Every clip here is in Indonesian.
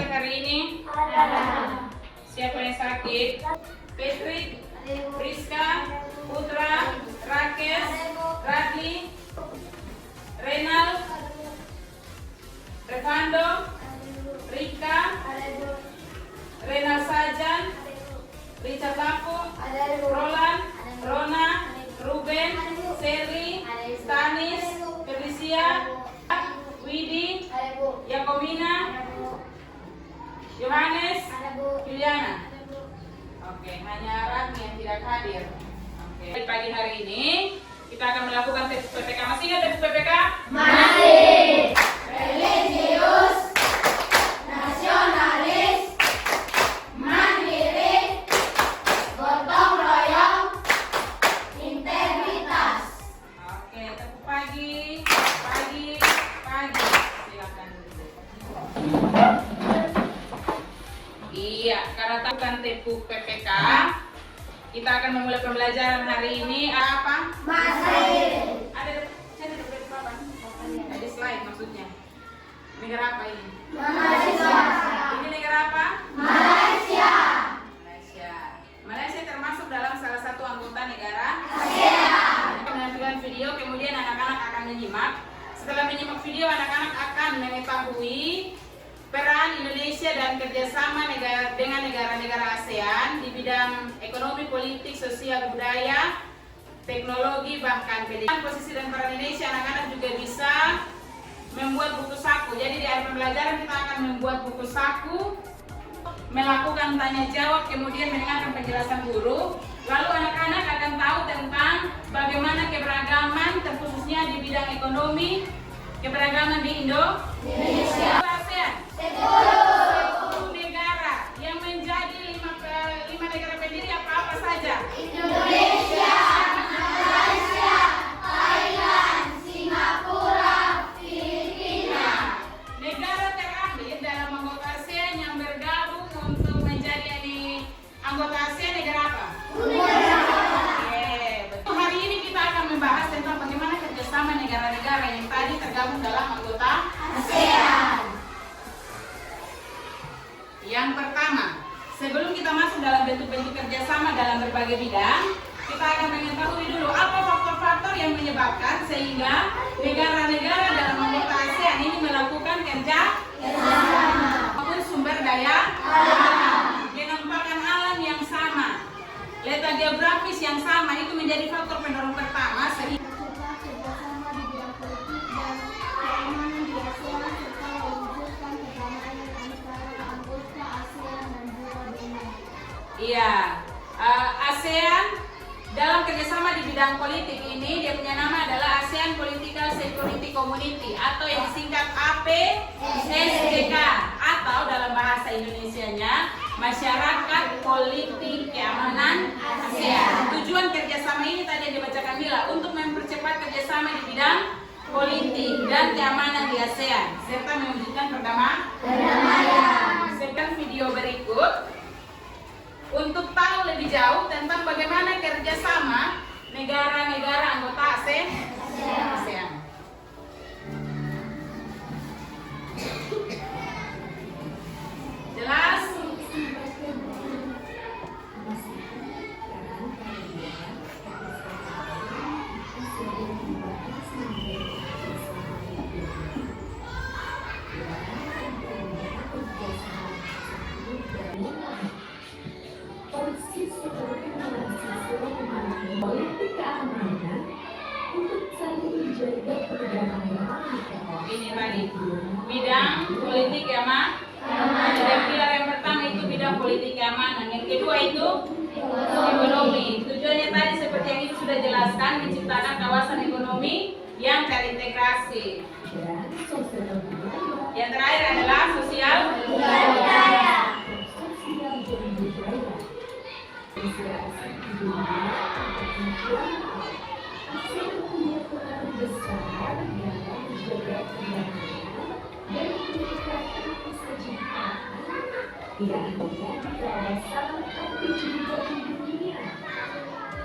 pagi hari ini? Ada. Siapa yang sakit? Patrick, Priska, Putra, Rakes, Radli, Renal, Revando, Rika, Renal Sajan, Richard Lapo, Roland, Rona, Ruben, Seri, Stanis, Felicia, Widi, Yakomina, Yohanes, Juliana. Oke, hanya Rani yang tidak hadir. Oke. Pagi hari ini kita akan melakukan tes PPK. Masih ingat tes PPK? Masih. Religius, nasionalis, mandiri, gotong royong, integritas. Oke, tepuk pagi. Silakan dulu. Iya, karena lakukan tepuk PPK, kita akan memulai pembelajaran hari ini. Apa? Masih. Saya ada berapa? Ada slide maksudnya. Negara apa ini? Malaysia. Ini negara apa? Malaysia. Malaysia termasuk dalam salah satu anggota negara ASEAN. Menonton video, kemudian anak-anak akan menyimak. Setelah menyimak video, anak-anak akan mengetahui peran Indonesia dan kerjasama dengan negara-negara ASEAN di bidang ekonomi, politik, sosial, budaya, teknologi, bahkan pendidikan. Posisi dan peran Indonesia, anak-anak juga bisa membuat buku saku. Jadi di akhir pembelajaran kita akan membuat buku saku, melakukan tanya jawab, kemudian mendengarkan penjelasan guru. Lalu anak-anak akan tahu tentang bagaimana keberagaman, terkhususnya di bidang ekonomi, keberagaman di Indonesia. ASEAN 10 negara yang menjadi 5 negara pendiri apa saja? Indonesia, Malaysia, Thailand, Singapura, Filipina. Negara terakhir dalam anggota ASEAN yang bergabung untuk menjadi anggota ASEAN negara apa? Betul. Hari ini kita akan membahas tentang bagaimana kerjasama negara-negara yang tadi tergabung dalam anggota ASEAN. Yang pertama, sebelum kita masuk dalam bentuk-bentuk kerjasama dalam berbagai bidang, kita akan mengetahui dulu apa faktor-faktor yang menyebabkan sehingga negara-negara dalam anggota ASEAN ini melakukan kerja maupun sumber daya alam, penampakan alam yang sama, letak geografis yang sama, itu menjadi faktor pendorong pertama sehingga kerjasama di bidang politik dan keamanan di ASEAN serta mewujudkan perdamaian antara anggota ASEAN dan juga dunia. Iya, ASEAN dalam kerjasama di bidang politik ini dia punya nama adalah ASEAN Political Security Community atau yang disingkat APSDK atau dalam bahasa Indonesianya Masyarakat Politik Keamanan ASEAN. Tujuan kerjasama ini tadi yang dibacakan Mila untuk mempercepat kerjasama di bidang politik dan keamanan di ASEAN serta mewujudkan perdamaian. Sekarang video berikut untuk tahu lebih jauh tentang bagaimana kerjasama negara-negara anggota ASEAN. Jelas? Politik keamanan untuk saling menjaga perdamaian. Ini tadi bidang politik keamanan. Dan pilar yang pertama itu bidang politik keamanan. Yang kedua itu ekonomi. Tujuannya tadi seperti yang itu sudah jelaskan, menciptakan kawasan ekonomi yang terintegrasi. Yang terakhir adalah sosial budaya.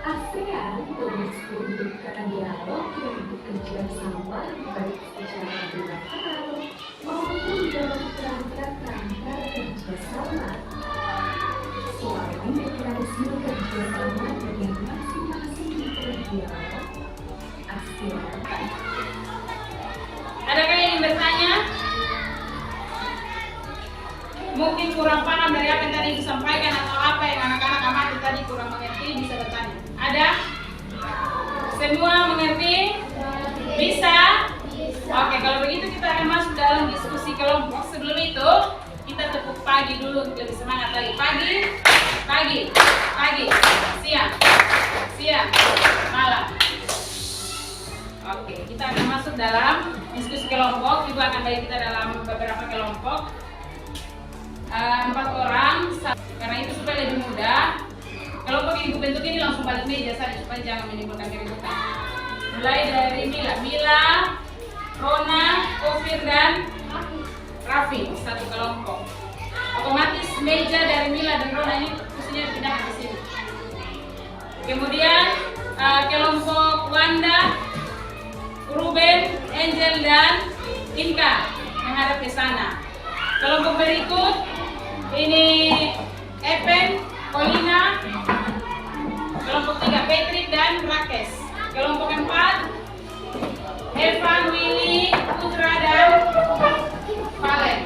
ASEAN Kemudian, tugas menunjukkan dialog yang bekerja sama baik secara bilateral maupun dalam kerangka kerjasama. Selain mekanisme kerjasama dengan masing-masing berdialog, ASEAN. Adakah yang ingin bertanya? Mungkin kurang paham dari apa yang tadi disampaikan atau apa yang anak-anak amati tadi kurang mengerti, bisa bertanya. Ada? Semua mengerti? Bisa? Oke, kalau begitu kita akan masuk dalam diskusi kelompok. Sebelum itu, kita tepuk pagi dulu untuk lebih semangat lagi. Pagi, siang, malam. Oke, kita akan masuk dalam diskusi kelompok. Ibu akan bagi kita dalam beberapa kelompok. 4 orang, karena itu supaya lebih mudah. Kelompok yang ibu bentuk ini langsung balik meja saja supaya jangan menimbulkan keributan. Mulai dari Mila, Rona, Ofir dan Raffi, satu kelompok. Otomatis meja dari Mila dan Rona ini posisinya pindah ke sini. Kemudian kelompok Wanda, Ruben, Angel dan Inka menghadap ke sana. Kelompok berikut ini Epen, Polina. Kelompok 3 Patrick dan Rakes. Kelompok 4 Evan, Willy, Putra dan Valen.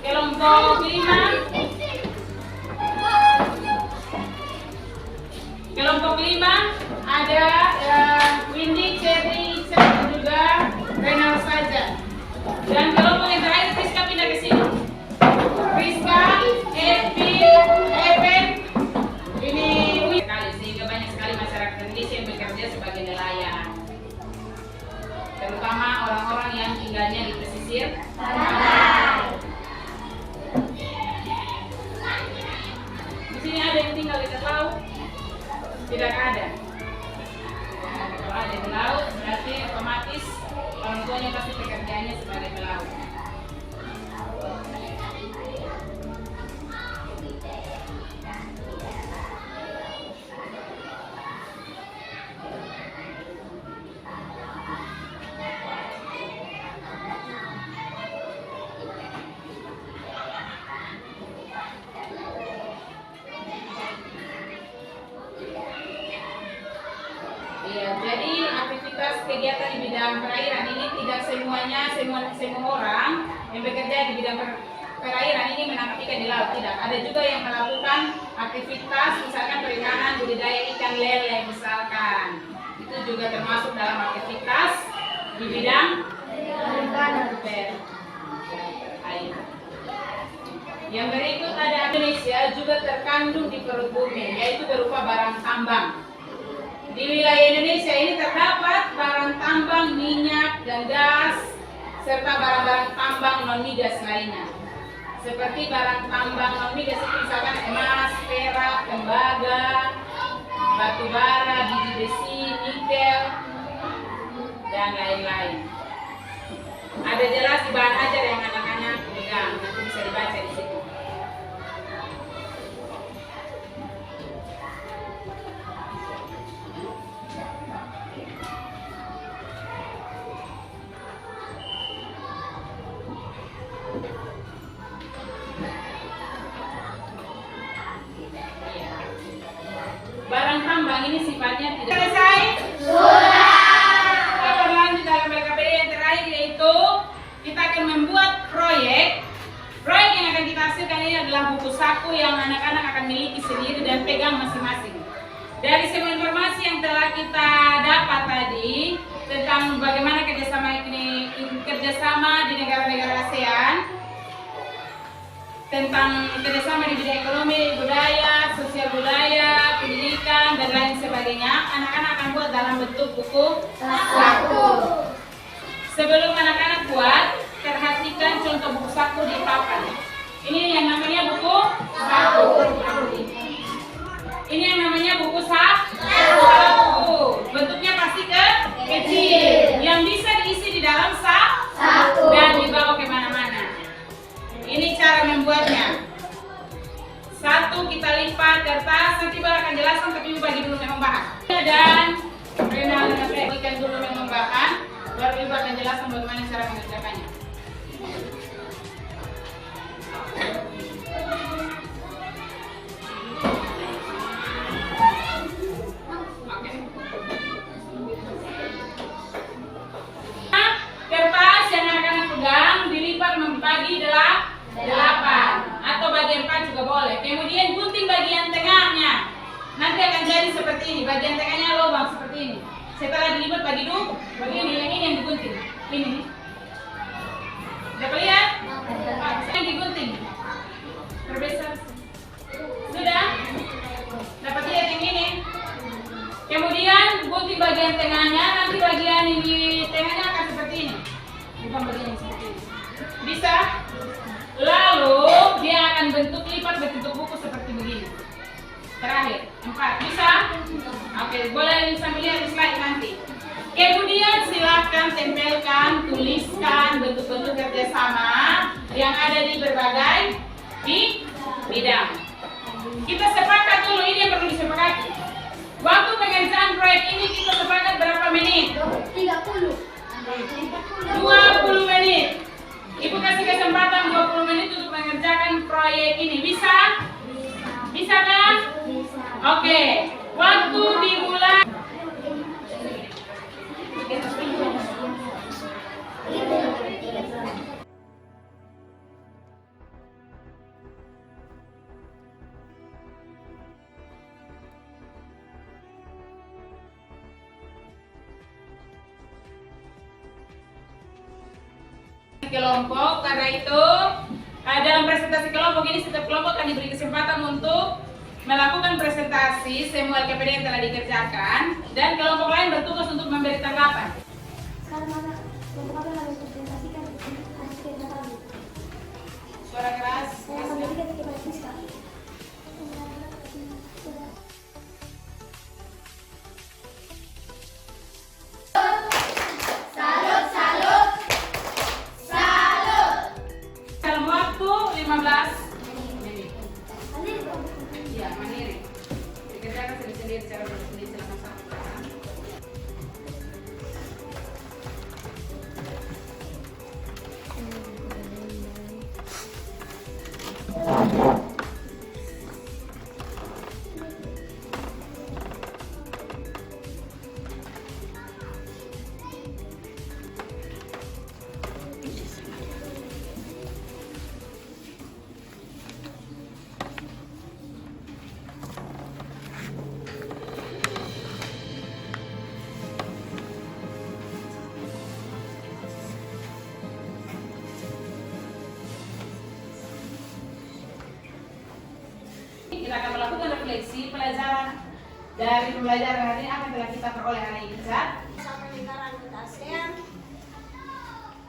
Kelompok 5 ada Windy, Cherry, Ica dan juga Renal saja. Dan kelompok yang terakhir Rizka pindah ke sini. Rizka, Evan, ini sekali sehingga banyak sekali masyarakat Indonesia yang bekerja sebagai nelayan. Terutama orang-orang yang tinggalnya di pesisir pantai. Di sini ada yang tinggal di laut? Tidak ada. Kalau ada di laut, berarti otomatis orang tuanya pasti pekerjaannya sebagai pelaut. Ya, jadi aktivitas kegiatan di bidang perairan ini tidak semuanya semua orang yang bekerja di bidang perairan ini menangkap ikan di laut, tidak. Ada juga yang melakukan aktivitas misalkan perikanan, budidaya ikan lele misalkan. Itu juga termasuk dalam aktivitas di bidang perairan. Yang berikut ada Indonesia juga terkandung di perut bumi, yaitu berupa barang tambang. Di wilayah Indonesia ini terdapat barang tambang minyak dan gas serta barang-barang tambang non-migas lainnya. Seperti barang tambang non-migas itu misalkan emas, perak, tembaga, batu bara, biji besi, nikel, dan lain-lain. Ada jelas di bahan ajar yang anak-anak pegang, nanti bisa dibaca di situ. Barang tambang ini sifatnya tidak selesai. Kita berlanjut dalam LKPD yang terakhir, yaitu kita akan membuat proyek. Proyek yang akan kita hasilkan ini adalah buku saku yang anak-anak akan miliki sendiri dan pegang masing-masing. Dari semua informasi yang telah kita dapat tadi tentang bagaimana kerjasama di negara-negara ASEAN, tentang kerjasama di bidang ekonomi, budaya, sosial budaya, pendidikan, dan lain sebagainya, anak-anak akan buat dalam bentuk buku saku. Sebelum anak-anak buat, perhatikan contoh buku saku di papan. Ini yang namanya buku saku. Ini yang namanya buku saku. Bentuknya pasti kecil, yang bisa diisi di dalam saku dan dibawa kemana-mana. Ini cara membuatnya. Satu, kita lipat kertas, nanti baru akan jelaskan, tapi bagi dulu memang bahas. Dan penjelasan bagaimana cara mengerjakannya. Oke. Kertas yang anak-anak pegang dilipat membagi 8 atau bagian 4 juga boleh. Kemudian gunting bagian tengahnya. Nanti akan jadi seperti ini. Bagian tengahnya lubang seperti ini. Setelah dilipat bagi dua, bagian yang ini yang digunting. Ini. Dapat lihat? Yang digunting. Terbesar. Sudah? Dapat lihat yang ini? Kemudian gunting bagian tengahnya. Nanti bagian ini tengahnya akan seperti ini. Bukan bagian ini seperti ini. Bisa? Lalu dia akan bentuk lipat berbentuk buku seperti begini. Terakhir, 4. Bisa? Oke, boleh sambil lihat slide nanti. Kemudian silakan tempelkan, tuliskan bentuk-bentuk kerjasama yang ada di berbagai bidang. Kita sepakat dulu, ini yang perlu disepakati. Waktu pengerjaan proyek ini kita sepakat berapa menit? 30 menit. Ibu kasih kesempatan 20 menit untuk mengerjakan proyek ini. Bisa? Bisa kan? Oke. Waktu dimulai. Kelompok, karena itu dalam presentasi kelompok ini setiap kelompok akan diberi kesempatan untuk melakukan presentasi semua LKPD yang telah dikerjakan dan kelompok lain bertugas untuk memberi tanggapan. Sekarang mana kelompok apa yang harus presentasikan? Harus kita tahu. Suara keras. Sampai kita presentasikan. Dalam waktu 15 menit. Ya, mandiri. Dikerjakan sendiri-sendiri secara bersendiri selama 1 jam. Kita akan melakukan refleksi pelajaran dari pembelajaran hari ini apa yang telah kita peroleh hari ini. Sama negara anggota ASEAN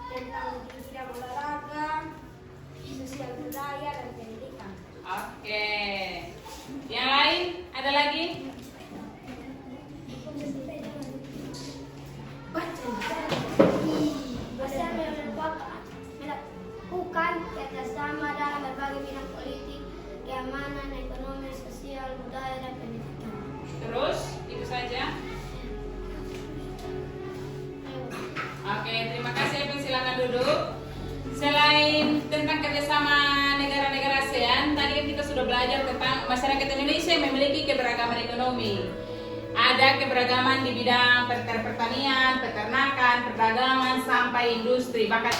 tentang bidang olahraga, sosial budaya dan pendidikan. Oke. Yang lain ada lagi? ASEAN melakukan kerjasama dalam berbagai bidang politik, keamanan, ekonomi, sosial, budaya, dan pendidikan. Terus, itu saja. Oke, terima kasih. Evan, silakan duduk. Selain tentang kerjasama negara-negara ASEAN, tadi kan kita sudah belajar tentang masyarakat Indonesia yang memiliki keberagaman ekonomi. Ada keberagaman di bidang pertanian, peternakan, perdagangan, sampai industri. Bahkan